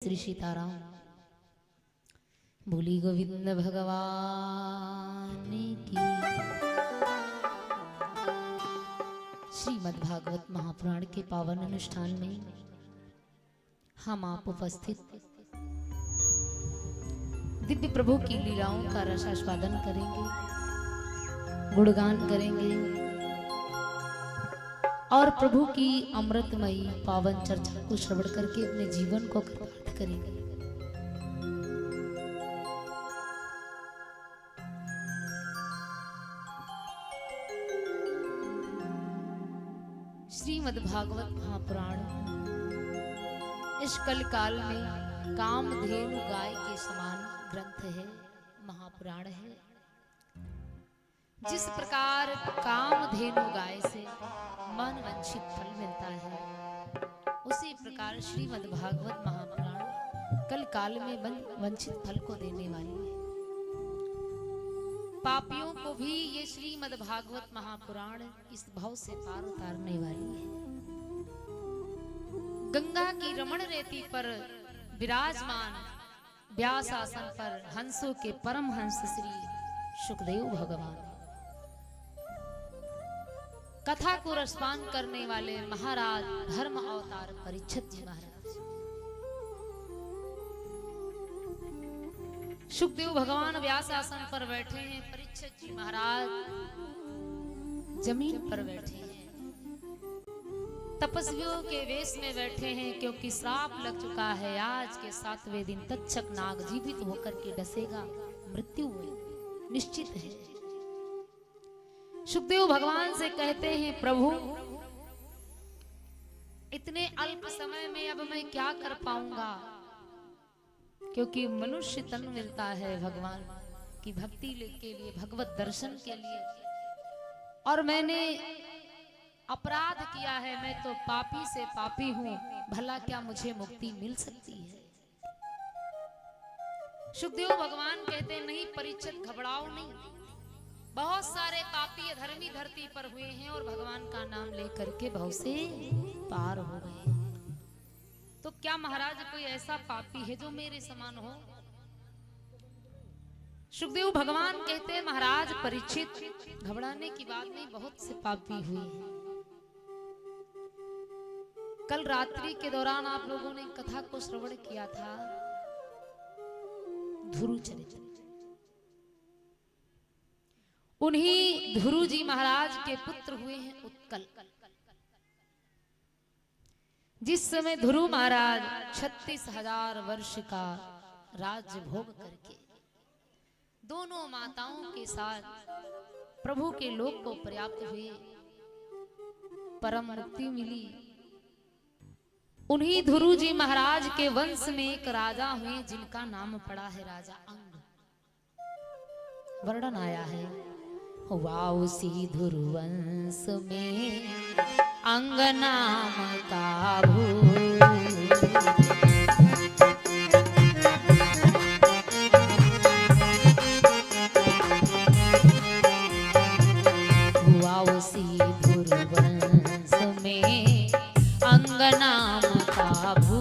श्री सीताराम। बोली गोविंद भगवान की। श्रीमद् भागवत महापुराण के पावन अनुष्ठान में हम आप उपस्थित दिव्य प्रभु की लीलाओं का रसास्वादन करेंगे, गुणगान करेंगे और प्रभु की अमृतमयी पावन चर्चा को श्रवण करके अपने जीवन को कृतार्थ करेंगे। श्रीमद् भागवत महापुराण इस कल काल में कामधेनु गाय के समान ग्रंथ है, महापुराण है। जिस प्रकार कामधेनु गाय से मन वंचित फल मिलता है, उसी प्रकार श्रीमद् भागवत महापुराण कल काल में वंचित फल को देने वाली है। पापियों को भी ये श्रीमद् भागवत महापुराण इस भाव से पार उतारने वाली है। गंगा की रमण रेती पर विराजमान व्यास आसन पर हंसों के परम हंस श्री सुखदेव भगवान, कथा को रसपान करने वाले महाराज धर्म अवतार परीक्षित जी महाराज, सुखदेव भगवान व्यास आसन पर बैठे हैं, परीक्षित जी महाराज जमीन पर बैठे हैं, तपस्वियों के वेश में बैठे हैं, क्योंकि श्राप लग चुका है। आज के 7वें दिन तक्षक नाग जीवित होकर के डसेगा, मृत्यु निश्चित है। सुखदेव भगवान से कहते हैं, प्रभु इतने अल्प समय में अब मैं क्या कर पाऊंगा, क्योंकि मनुष्य तन मिलता है भगवान की भक्ति के लिए, भगवत दर्शन के लिए, और मैंने अपराध किया है। मैं तो पापी से पापी हूं, भला क्या मुझे मुक्ति मिल सकती है? सुखदेव भगवान कहते नहीं परीक्षित घबराओ नहीं, बहुत सारे पापी अधर्मी धरती पर हुए हैं और भगवान का नाम लेकर के भव से पार हो गए। तो क्या महाराज कोई ऐसा पापी है जो मेरे समान हो? सुखदेव भगवान कहते हैं, महाराज परीक्षित घबराने की बात नहीं, बहुत से पापी हुए हैं। कल रात्रि के दौरान आप लोगों ने कथा को श्रवण किया था, ध्रुव चरित्र। उन्हीं ध्रुव जी महाराज के पुत्र हुए हैं उत्कल। जिस समय ध्रुव महाराज 36,000 वर्ष का राज्य भोग करके दोनों माताओं के साथ प्रभु के लोक को पर्याप्त हुए, परम मुक्ति मिली। उन्हीं ध्रुव जी महाराज के वंश में एक राजा हुए जिनका नाम पड़ा है राजा अंग। वर्णन आया है, वाउसी ध्रुव वंश में अंग नाम का वाउसी ध्रुव वंश में अंग नाम का भू।